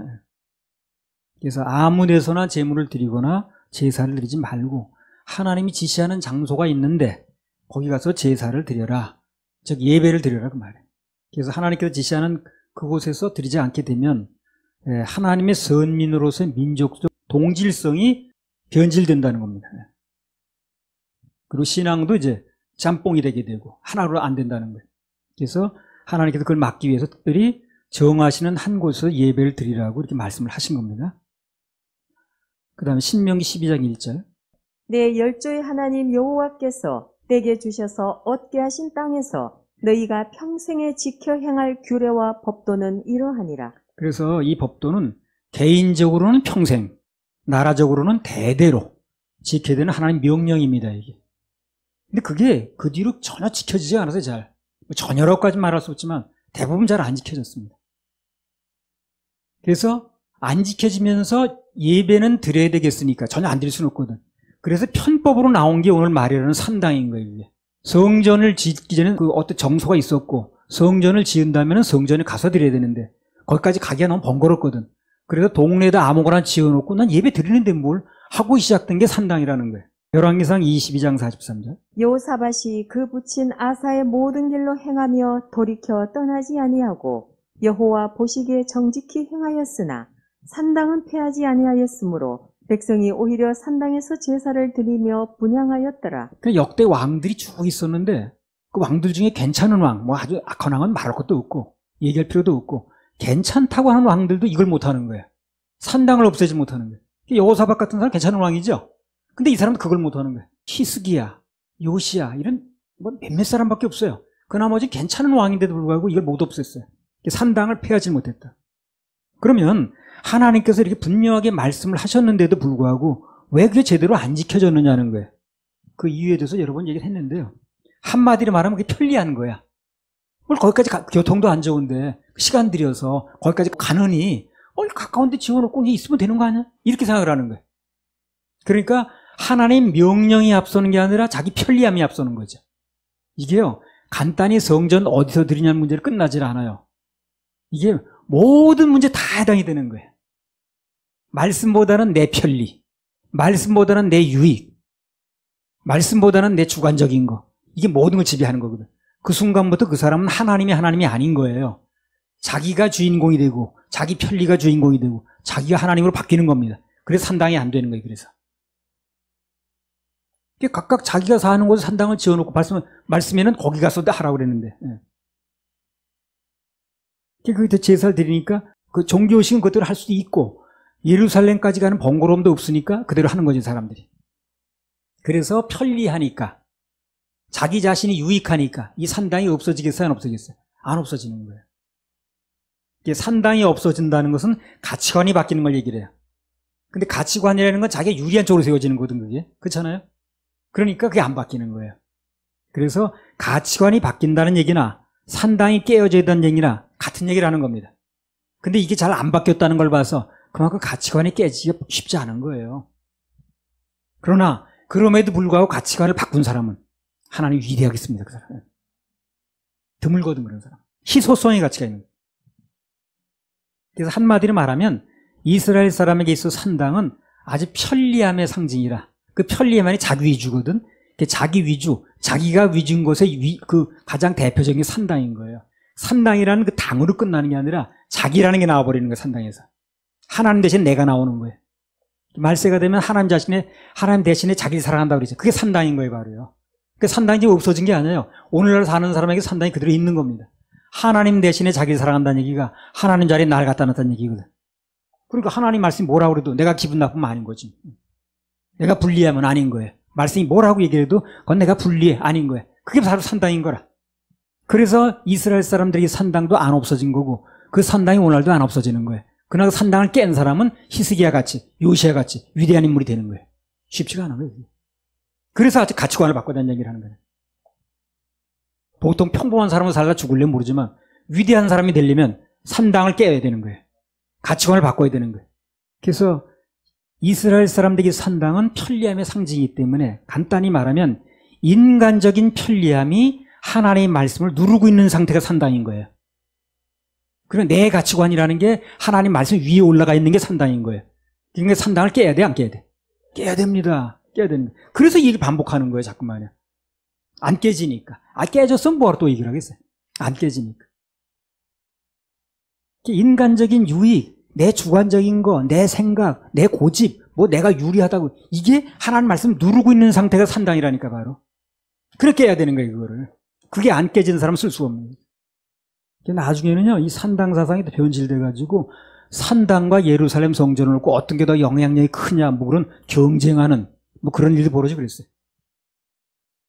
그래서 아무 데서나 제물을 드리거나 제사를 드리지 말고 하나님이 지시하는 장소가 있는데 거기 가서 제사를 드려라. 즉 예배를 드려라 그 말이에요. 그래서 하나님께서 지시하는 그곳에서 드리지 않게 되면 하나님의 선민으로서의 민족적 동질성이 변질된다는 겁니다. 그리고 신앙도 이제 짬뽕이 되게 되고 하나로 안 된다는 거예요. 그래서 하나님께서 그걸 막기 위해서 특별히 정하시는 한 곳에서 예배를 드리라고 이렇게 말씀을 하신 겁니다. 그 다음에 신명기 12장 1절. 내 열조의 하나님 여호와께서 내게 주셔서 얻게 하신 땅에서 너희가 평생에 지켜 행할 규례와 법도는 이러하니라. 그래서 이 법도는 개인적으로는 평생, 나라적으로는 대대로 지켜야 되는 하나님 명령입니다, 이게. 근데 그게 그 뒤로 전혀 지켜지지 않아서 잘, 전혀라고까지 말할 수 없지만 대부분 잘 안 지켜졌습니다. 그래서 안 지켜지면서 예배는 드려야 되겠으니까 전혀 안 드릴 수는 없거든. 그래서 편법으로 나온 게 오늘 말이라는 산당인 거예요, 이게. 성전을 짓기 전에 그 어떤 정소가 있었고 성전을 지은다면 성전에 가서 드려야 되는데 거기까지 가기가 너무 번거롭거든. 그래서 동네에다 아무거나 지어놓고 난 예배 드리는데 뭘 하고 시작된 게 산당이라는 거예요. 열왕기상 22장 43절. 여호사밧이 그 붙인 아사의 모든 길로 행하며 돌이켜 떠나지 아니하고 여호와 보시기에 정직히 행하였으나 산당은 패하지 아니하였으므로 백성이 오히려 산당에서 제사를 드리며 분향하였더라. 그 역대 왕들이 쭉 있었는데 그 왕들 중에 괜찮은 왕, 뭐 아주 악한 왕은 말할 것도 없고 얘기할 필요도 없고 괜찮다고 하는 왕들도 이걸 못하는 거예요. 산당을 없애지 못하는 거예요. 여호사밧 같은 사람 괜찮은 왕이죠. 근데 이 사람은 그걸 못하는 거예요. 히스기야, 요시야 이런 뭐 몇몇 사람밖에 없어요. 그 나머지 괜찮은 왕인데도 불구하고 이걸 못 없앴어요. 산당을 폐하지 못했다. 그러면 하나님께서 이렇게 분명하게 말씀을 하셨는데도 불구하고 왜 그게 제대로 안 지켜졌느냐는 거예요. 그 이유에 대해서 여러 번 얘기를 했는데요. 한마디로 말하면 그게 편리한 거야. 뭘 거기까지 교통도 안 좋은데 시간 들여서 거기까지 가느니 가까운 데 지어놓고 있으면 되는 거 아니야? 이렇게 생각을 하는 거예요. 그러니까 하나님 명령이 앞서는 게 아니라 자기 편리함이 앞서는 거죠. 이게요, 간단히 성전 어디서 드리냐는 문제를 끝나질 않아요. 이게 모든 문제 다 해당이 되는 거예요. 말씀보다는 내 편리, 말씀보다는 내 유익, 말씀보다는 내 주관적인 거, 이게 모든 걸 지배하는 거거든. 그 순간부터 그 사람은 하나님이 아닌 거예요. 자기가 주인공이 되고 자기 편리가 주인공이 되고 자기가 하나님으로 바뀌는 겁니다. 그래서 산당이 안 되는 거예요. 그래서 각각 자기가 사는 곳에 산당을 지어놓고 말씀에는 거기 가서 하라고 그랬는데, 거기다 제사를 드리니까 그 종교의식은 그대로 할 수도 있고 예루살렘까지 가는 번거로움도 없으니까 그대로 하는 거지 사람들이. 그래서 편리하니까 자기 자신이 유익하니까 이 산당이 없어지겠어요? 안 없어지겠어요? 안 없어지는 거예요. 산당이 없어진다는 것은 가치관이 바뀌는 걸 얘기를 해요. 근데 가치관이라는 건 자기가 유리한 쪽으로 세워지는 거거든, 그게. 그렇잖아요? 그러니까 그게 안 바뀌는 거예요. 그래서 가치관이 바뀐다는 얘기나 산당이 깨어져야 된다는 얘기나 같은 얘기를 하는 겁니다. 근데 이게 잘 안 바뀌었다는 걸 봐서 그만큼 가치관이 깨지기가 쉽지 않은 거예요. 그러나 그럼에도 불구하고 가치관을 바꾼 사람은 하나님 위대하겠습니다. 그 사람은. 드물거든 그런 사람. 희소성의 가치가 있는 거예요. 그래서 한마디로 말하면 이스라엘 사람에게 있어 산당은 아주 편리함의 상징이라. 그 편리함이 자기 위주거든. 자기 위주, 자기가 위주인 곳의 그 가장 대표적인 게 산당인 거예요. 산당이라는 그 당으로 끝나는 게 아니라 자기라는 게 나와버리는 거예요. 산당에서. 하나님 대신 내가 나오는 거예요. 말세가 되면 하나님 대신에 자기를 사랑한다고 그러죠. 그게 산당인 거예요, 바로요. 그 산당이 지금 없어진 게 아니에요. 오늘날 사는 사람에게 산당이 그대로 있는 겁니다. 하나님 대신에 자기를 사랑한다는 얘기가 하나님 자리에 날 갖다 놨다는 얘기거든. 그러니까 하나님 말씀이 뭐라고 그래도 내가 기분 나쁘면 아닌 거지. 내가 불리하면 아닌 거예요. 말씀이 뭐라고 얘기해도 그건 내가 불리해 아닌 거예요. 그게 바로 산당인 거라. 그래서 이스라엘 사람들에게 산당도 안 없어진 거고 그 산당이 오늘도 안 없어지는 거예요. 그러나 그 산당을 깬 사람은 히스기야 같이 요시야 같이 위대한 인물이 되는 거예요. 쉽지가 않은 거예요. 그래서 아직 가치관을 바꿔다는 얘기를 하는 거예요. 보통 평범한 사람으로 살다 죽을려면 모르지만 위대한 사람이 되려면 산당을 깨야 되는 거예요. 가치관을 바꿔야 되는 거예요. 그래서 이스라엘 사람들에게 산당은 편리함의 상징이기 때문에 간단히 말하면 인간적인 편리함이 하나님의 말씀을 누르고 있는 상태가 산당인 거예요. 그러면 내 가치관이라는 게 하나님 말씀 위에 올라가 있는 게 산당인 거예요. 그러니까 산당을 깨야 돼, 안 깨야 돼? 깨야 됩니다. 깨야 됩니다. 그래서 이 일을 반복하는 거예요, 자꾸만요. 안 깨지니까. 깨졌으면 뭐하러 또 얘기를 하겠어요? 안 깨지니까. 인간적인 유익, 내 주관적인 거, 내 생각, 내 고집, 뭐 내가 유리하다고 이게 하나님 말씀 누르고 있는 상태가 산당이라니까 바로. 그렇게 해야 되는 거예요, 그거를. 그게 안 깨지는 사람은 쓸 수가 없는 거예요. 나중에는요, 이 산당 사상이 변질돼가지고 산당과 예루살렘 성전을 놓고 어떤 게 더 영향력이 크냐, 뭐 그런 경쟁하는 뭐 그런 일도 벌어지고 그랬어요.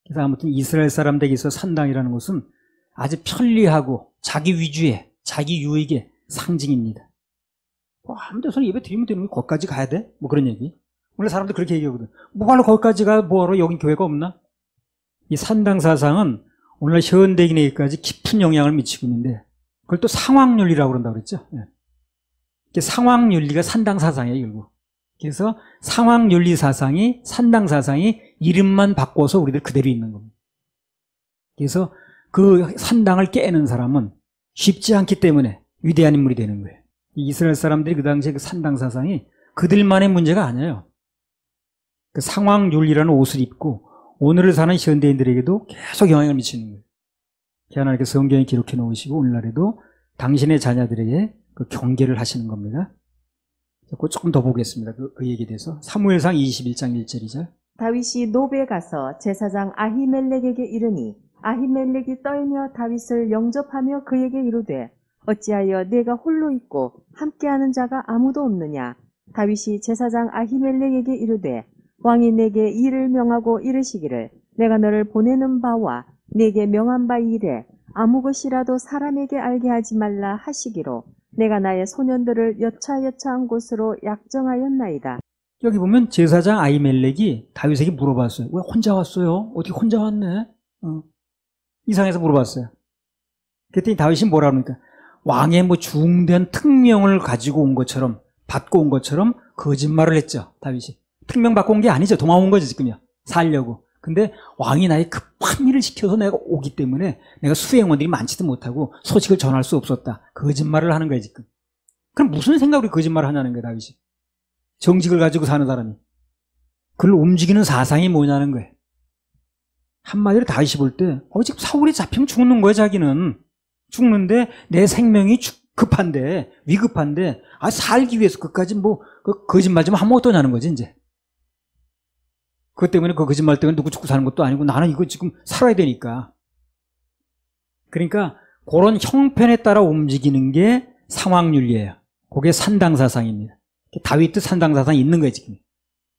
그래서 아무튼 이스라엘 사람들에게 있어 산당이라는 것은 아주 편리하고 자기 위주의, 자기 유익의 상징입니다. 아무 데서나 예배 드리면 되는 거 거기까지 가야 돼? 뭐 그런 얘기. 원래 사람들 그렇게 얘기하거든. 뭐하러 거기까지 가? 뭐하러 여긴 교회가 없나? 이 산당 사상은 오늘날 현대인에게까지 깊은 영향을 미치고 있는데 그걸 또 상황윤리라고 그런다고 그랬죠. 예. 상황윤리가 산당 사상이에요, 결국. 그래서 상황윤리 사상이, 산당 사상이 이름만 바꿔서 우리들 그대로 있는 겁니다. 그래서 그 산당을 깨는 사람은 쉽지 않기 때문에 위대한 인물이 되는 거예요. 이스라엘 사람들이 그 당시에 그 산당 사상이 그들만의 문제가 아니에요. 그 상황윤리라는 옷을 입고 오늘을 사는 현대인들에게도 계속 영향을 미치는 거예요. 하나님께서 성경에 기록해 놓으시고 오늘날에도 당신의 자녀들에게 그 경계를 하시는 겁니다. 그거 조금 더 보겠습니다. 그 얘기에 대해서. 사무엘상 21장 1절이죠. 다윗이 노베 가서 제사장 아히멜렉에게 이르니 아히멜렉이 떨며 다윗을 영접하며 그에게 이르되 어찌하여 내가 홀로 있고 함께하는 자가 아무도 없느냐. 다윗이 제사장 아히멜렉에게 이르되 왕이 내게 일을 명하고 이르시기를 내가 너를 보내는 바와 내게 명한 바 이래 아무 것이라도 사람에게 알게 하지 말라 하시기로 내가 나의 소년들을 여차여차한 곳으로 약정하였나이다. 여기 보면 제사장 아히멜렉이 다윗에게 물어봤어요. 왜 혼자 왔어요? 어떻게 혼자 왔네? 이상해서 물어봤어요. 그랬더니 다윗이 뭐라 그러니까 왕의 뭐 중대한 특명을 가지고 온 것처럼 받고 온 것처럼 거짓말을 했죠. 다윗이. 특명 받고 온 게 아니죠. 도망온 거지 지금요. 살려고. 근데 왕이 나의 급한 일을 시켜서 내가 오기 때문에 내가 수행원들이 많지도 못하고 소식을 전할 수 없었다. 거짓말을 하는 거예요 지금. 그럼 무슨 생각으로 거짓말을 하냐는 거예요 다윗이. 정직을 가지고 사는 사람이. 그걸 움직이는 사상이 뭐냐는 거예요. 한마디로 다윗이 볼 때 지금 사울이 잡히면 죽는 거예요 자기는. 죽는데 내 생명이 급한데 위급한데 살기 위해서 끝까지 뭐 거짓말 좀 하면 어떠냐는 거지 이제. 그것 때문에 그 거짓말 때문에 누구 죽고 사는 것도 아니고 나는 이거 지금 살아야 되니까. 그러니까 그런 형편에 따라 움직이는 게 상황윤리예요. 그게 산당사상입니다. 다윗도 산당사상이 있는 거예요 지금.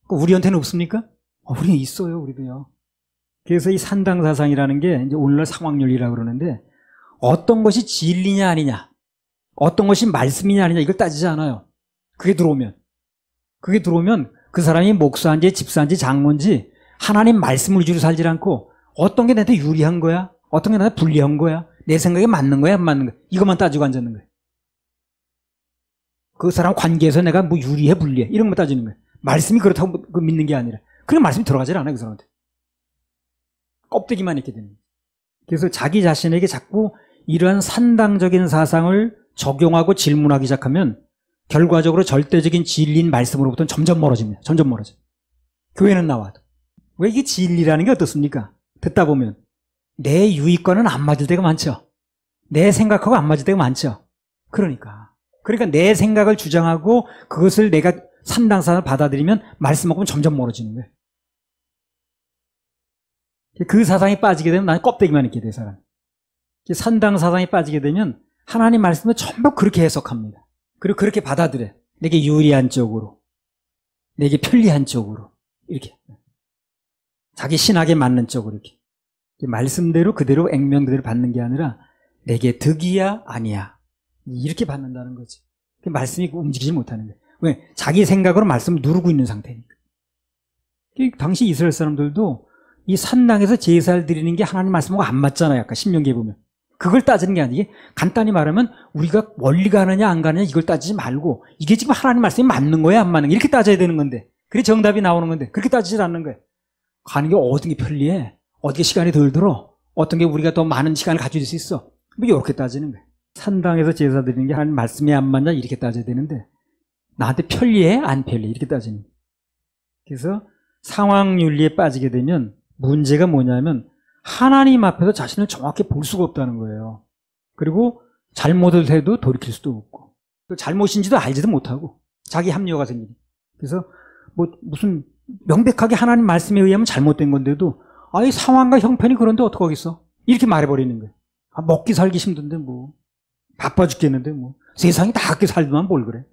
우리한테는 없습니까? 우리는 있어요 우리도요. 그래서 이 산당사상이라는 게 이제 오늘날 상황윤리라고 그러는데 어떤 것이 진리냐 아니냐, 어떤 것이 말씀이냐 아니냐 이걸 따지지 않아요. 그게 들어오면 그 사람이 목사인지 집사인지 장로인지 하나님 말씀을 위주로 살지 않고 어떤 게 나한테 유리한 거야, 어떤 게 나한테 불리한 거야, 내 생각에 맞는 거야 안 맞는 거야 이것만 따지고 앉았는 거예요. 그 사람 관계에서 내가 뭐 유리해 불리해 이런 거 따지는 거예요. 말씀이 그렇다고 믿는 게 아니라. 그럼 말씀이 들어가질 않아요 그 사람한테. 껍데기만 있게 되는 거예요. 그래서 자기 자신에게 자꾸 이러한 산당적인 사상을 적용하고 질문하기 시작하면 결과적으로 절대적인 진리인 말씀으로부터는 점점 멀어집니다. 점점 멀어져. 교회는 나와도. 왜 이게 진리라는 게 어떻습니까? 듣다 보면 내 유익과는 안 맞을 때가 많죠. 내 생각하고 안 맞을 때가 많죠. 그러니까 내 생각을 주장하고 그것을 내가 산당사상을 받아들이면 말씀하고는 점점 멀어지는 거예요. 그 사상에 빠지게 되면 나는 껍데기만 있게 돼, 사람. 산당 사상에 빠지게 되면 하나님 말씀을 전부 그렇게 해석합니다. 그리고 그렇게 받아들여. 내게 유리한 쪽으로, 내게 편리한 쪽으로, 이렇게. 자기 신학에 맞는 쪽으로 이렇게. 말씀대로 그대로 액면 그대로 받는 게 아니라 내게 득이야 아니야 이렇게 받는다는 거지. 말씀이 움직이지 못하는 거예요. 왜? 자기 생각으로 말씀을 누르고 있는 상태니까. 당시 이스라엘 사람들도 이 산당에서 제사를 드리는 게 하나님 말씀하고 안 맞잖아요. 아까 신명기에 보면. 그걸 따지는 게 아니게 간단히 말하면 우리가 원리 가느냐 안 가느냐 이걸 따지지 말고 이게 지금 하나님 말씀이 맞는 거야 안 맞는 거야 이렇게 따져야 되는 건데 그게 정답이 나오는 건데 그렇게 따지질 않는 거예요. 가는 게 어떤 게 편리해? 어떻게 시간이 덜 들어? 어떤 게 우리가 더 많은 시간을 가질 수 있어? 뭐 이렇게 따지는 거예요. 산당에서 제사 드리는 게 하나님 말씀이 안 맞냐 이렇게 따져야 되는데 나한테 편리해? 안 편리해? 이렇게 따지는 거예요. 그래서 상황윤리에 빠지게 되면 문제가 뭐냐면 하나님 앞에서 자신을 정확히 볼 수가 없다는 거예요. 그리고 잘못을 해도 돌이킬 수도 없고 잘못인지도 알지도 못하고 자기 합리화가 생기니 그래서 뭐 무슨 명백하게 하나님 말씀에 의하면 잘못된 건데도 아이 상황과 형편이 그런데 어떡하겠어? 이렇게 말해버리는 거예요. 아, 먹기 살기 힘든데 뭐 바빠 죽겠는데 뭐 세상이 다 그렇게 살더만 뭘 그래.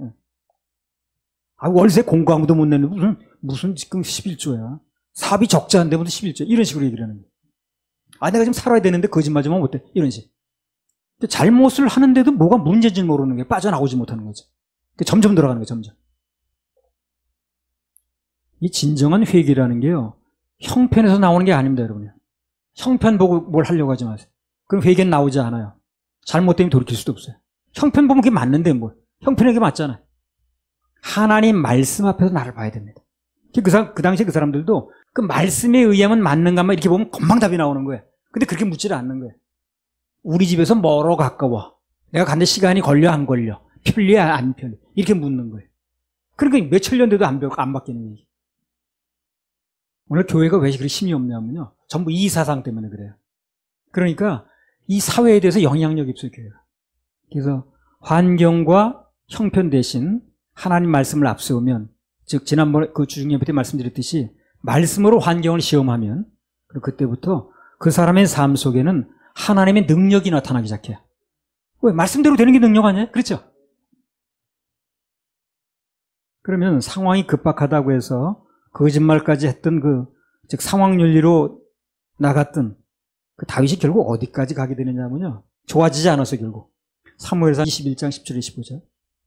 아, 월세 공과금도 못 내는 무슨 지금 11조야. 사업이 적자한데 무슨 11조 이런 식으로 얘기를 하는 거예요. 아, 내가 지금 살아야 되는데 거짓말 좀 하면 못해. 이런 식. 잘못을 하는데도 뭐가 문제인지 모르는 게 빠져나오지 못하는 거죠. 점점 들어가는 거예요, 점점. 이 진정한 회개라는 게요, 형편에서 나오는 게 아닙니다, 여러분. 형편 보고 뭘 하려고 하지 마세요. 그럼 회개는 나오지 않아요. 잘못되면 돌이킬 수도 없어요. 형편 보면 그게 맞는데 뭘. 형편에게 맞잖아요. 하나님 말씀 앞에서 나를 봐야 됩니다. 그 당시에 그 사람들도 그 말씀에 의하면 맞는가만 이렇게 보면 금방 답이 나오는 거예요. 근데 그렇게 묻지를 않는 거예요. 우리 집에서 멀어 가까워? 내가 갔는데 시간이 걸려 안 걸려? 편리해 안 편리해? 이렇게 묻는 거예요. 그러니까 몇천 년 돼도 안 바뀌는 얘기. 오늘 교회가 왜 그렇게 힘이 없냐면요. 전부 이 사상 때문에 그래요. 그러니까 이 사회에 대해서 영향력이 없어요, 교회가. 그래서 환경과 형편 대신 하나님 말씀을 앞세우면, 즉 지난번에 그 주중예배 때 말씀드렸듯이 말씀으로 환경을 시험하면 그때부터 그 사람의 삶 속에는 하나님의 능력이 나타나기 시작해요. 왜? 말씀대로 되는 게 능력 아니에요? 그렇죠? 그러면 상황이 급박하다고 해서 거짓말까지 했던 즉 상황윤리로 나갔던 그 다윗이 결국 어디까지 가게 되느냐면요. 좋아지지 않았어요, 결국. 사무엘상 21장 17절 15절.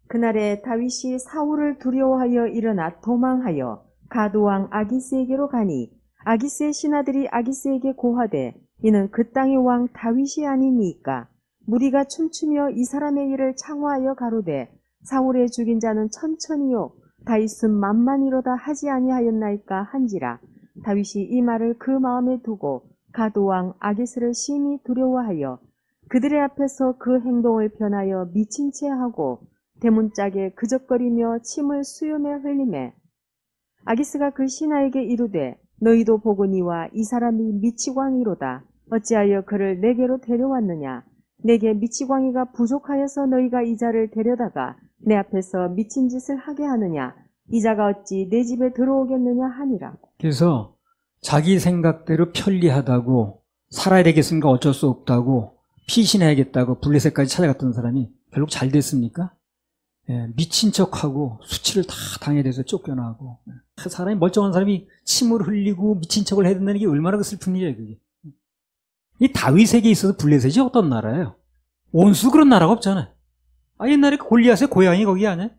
그날에 다윗이 사울을 두려워하여 일어나 도망하여 가드왕 아기스에게로 가니 아기스의 신하들이 아기스에게 고하되 이는 그 땅의 왕 다윗이 아니니까 무리가 춤추며 이 사람의 일을 창화하여 가로되 사울의 죽인 자는 천천히요 다윗은 만만이로다 하지 아니하였나이까 한지라. 다윗이 이 말을 그 마음에 두고 가드왕 아기스를 심히 두려워하여 그들의 앞에서 그 행동을 변하여 미친 채 하고 대문짝에 그적거리며 침을 수염에 흘리매 아기스가 그 신하에게 이르되 너희도 보거니와 이 사람이 미치광이로다. 어찌하여 그를 내게로 데려왔느냐. 내게 미치광이가 부족하여서 너희가 이 자를 데려다가 내 앞에서 미친 짓을 하게 하느냐. 이 자가 어찌 내 집에 들어오겠느냐 하니라. 그래서 자기 생각대로 편리하다고 살아야 되겠으니까 어쩔 수 없다고 피신해야겠다고 블레셋까지 찾아갔던 사람이 결국 잘 됐습니까? 미친 척하고 수치를 다 당해야 돼서 쫓겨나고 사람이 멀쩡한 사람이 침을 흘리고 미친 척을 해야 된다는 게 얼마나 슬픈 일이에요. 그게. 이 다윗에게 있어서 블레셋이 어떤 나라예요? 원수 그런 나라가 없잖아요. 아, 옛날에 골리앗의 고향이 거기 아니에요?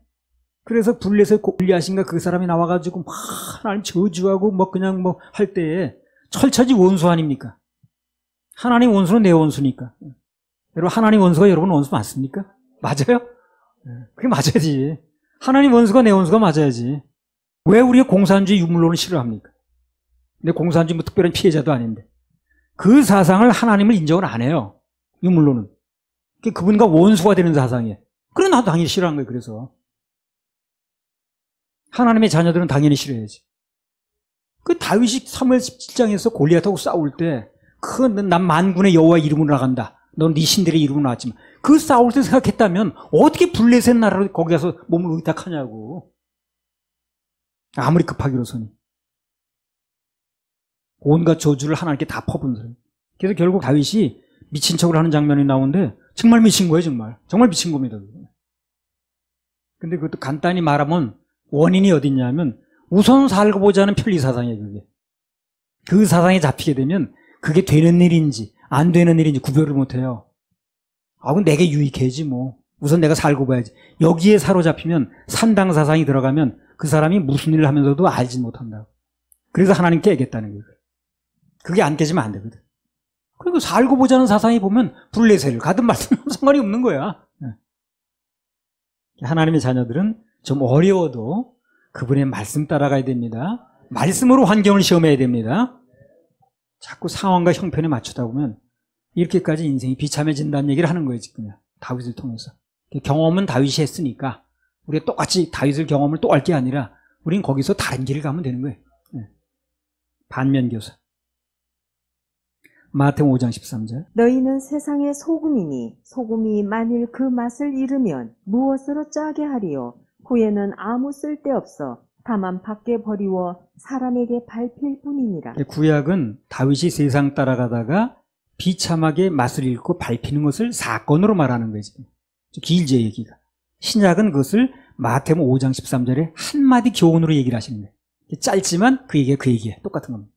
그래서 블레셋 골리앗인가 그 사람이 나와가지고 막 하나님 저주하고 뭐 그냥 뭐 할 때에 철저히 원수 아닙니까? 하나님 원수는 내 원수니까. 여러분 하나님 원수가 여러분 원수 맞습니까? 맞아요? 그게 맞아야지. 하나님 원수가 내 원수가 맞아야지. 왜 우리가 공산주의 유물론을 싫어합니까? 근데 공산주의 뭐 특별한 피해자도 아닌데. 그 사상을 하나님을 인정을 안 해요. 유물론은. 그분과 원수가 되는 사상이에요. 그래 나도 당연히 싫어한 거예요. 그래서. 하나님의 자녀들은 당연히 싫어야지. 그 다윗이 사무엘 17장에서 골리앗하고 싸울 때 난 만군의 여호와 이름으로 나간다. 넌 네 신들의 이름으로 나왔지만 그 싸울 때 생각했다면 어떻게 블레셋 나라를 거기 가서 몸을 의탁하냐고. 아무리 급하기로서는. 온갖 저주를 하나님께 다 퍼부은 사람. 그래서 결국 다윗이 미친 척을 하는 장면이 나오는데 정말 미친 거예요, 정말. 정말 미친 겁니다. 근데 그것도 간단히 말하면 원인이 어디 있냐면 우선 살고 보자는 편리사상이에요, 그게. 그 사상에 잡히게 되면 그게 되는 일인지 안 되는 일인지 구별을 못해요. 그럼 내게 유익해지 뭐. 우선 내가 살고 봐야지. 여기에 사로잡히면 산당사상이 들어가면 그 사람이 무슨 일을 하면서도 알지 못한다. 그래서 하나님께 깨겠다는 거예요. 그게 안 깨지면 안 되거든. 그리고 살고 보자는 사상이 보면 불레세를 가든 말든 상관이 없는 거야. 하나님의 자녀들은 좀 어려워도 그분의 말씀 따라가야 됩니다. 말씀으로 환경을 시험해야 됩니다. 자꾸 상황과 형편에 맞추다 보면 이렇게까지 인생이 비참해진다는 얘기를 하는 거예요, 지금. 다윗을 통해서. 경험은 다윗이 했으니까 우리가 똑같이 다윗을 경험을 또 할 게 아니라 우린 거기서 다른 길을 가면 되는 거예요. 반면교사. 마태복음 5장 13절. 너희는 세상의 소금이니 소금이 만일 그 맛을 잃으면 무엇으로 짜게 하리요? 후에는 아무 쓸데없어 다만 밖에 버리워 사람에게 밟힐 뿐이니라. 구약은 다윗이 세상 따라가다가 비참하게 맛을 잃고 밟히는 것을 사건으로 말하는 거예요. 지금. 길제 얘기가. 신약은 그것을 마태복음 5장 13절에 한마디 교훈으로 얘기를 하시는 거예요. 짧지만 그 얘기예요. 똑같은 겁니다.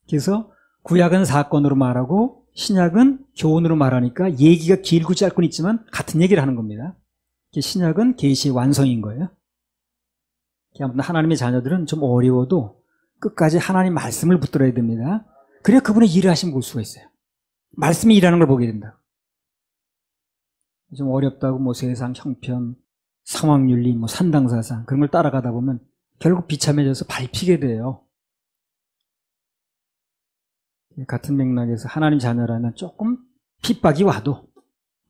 그래서 구약은 사건으로 말하고 신약은 교훈으로 말하니까 얘기가 길고 짧고 있지만 같은 얘기를 하는 겁니다. 신약은 계시의 완성인 거예요. 아무튼 하나님의 자녀들은 좀 어려워도 끝까지 하나님 말씀을 붙들어야 됩니다. 그래야 그분의 일을 하시면 볼 수가 있어요. 말씀이 일하는 걸 보게 된다. 좀 어렵다고 뭐 세상 형편, 상황윤리, 뭐 산당사상 그런 걸 따라가다 보면 결국 비참해져서 밟히게 돼요. 같은 맥락에서 하나님 자녀라면 조금 핍박이 와도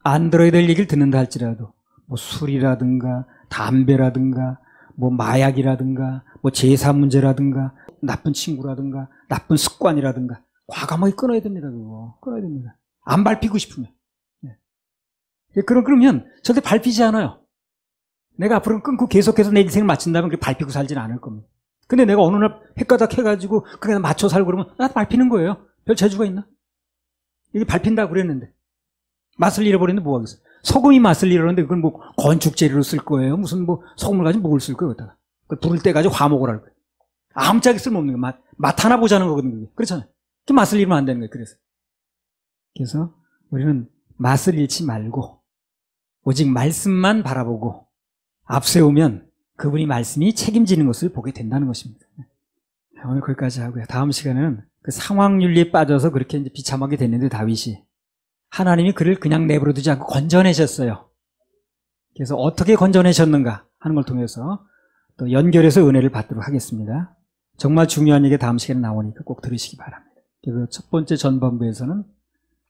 안 들어야 될 얘기를 듣는다 할지라도 뭐 술이라든가 담배라든가 뭐 마약이라든가 뭐 제사 문제라든가 나쁜 친구라든가 나쁜 습관이라든가 과감하게 끊어야 됩니다. 그거 끊어야 됩니다. 안 밟히고 싶으면. 그러면 절대 밟히지 않아요. 내가 앞으로 끊고 계속해서 내 인생을 마친다면 그게 밟히고 살지는 않을 겁니다. 근데 내가 어느 날 헷가닥 해가지고 그게 맞춰 살고 그러면 나도 밟히는 거예요. 별 재주가 있나? 이게 밟힌다고 그랬는데 맛을 잃어버리는데 뭐 하겠어? 소금이 맛을 잃었는데 그건 뭐 건축 재료로 쓸 거예요. 무슨 뭐 소금을 가지고 뭘 쓸 거예요? 그걸 부를 때 가지고 화목을 할 거예요. 아무짝에 쓸모없는 거예요. 맛 하나 보자는 거거든요. 그렇잖아요. 그 맛을 잃으면 안 되는 거예요. 그래서 우리는 맛을 잃지 말고 오직 말씀만 바라보고 앞세우면 그분이 말씀이 책임지는 것을 보게 된다는 것입니다. 오늘 거기까지 하고요. 다음 시간에는 그 상황윤리에 빠져서 그렇게 이제 비참하게 됐는데 다윗이 하나님이 그를 그냥 내버려 두지 않고 건져내셨어요. 그래서 어떻게 건져내셨는가 하는 걸 통해서 또 연결해서 은혜를 받도록 하겠습니다. 정말 중요한 얘기가 다음 시간에 나오니까 꼭 들으시기 바랍니다. 그래서 첫 번째 전반부에서는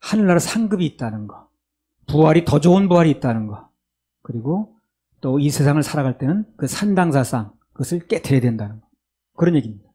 하늘나라 상급이 있다는 거, 부활이 더 좋은 부활이 있다는 거, 그리고 또 이 세상을 살아갈 때는 그 산당사상 그것을 깨트려야 된다는 거, 그런 얘기입니다.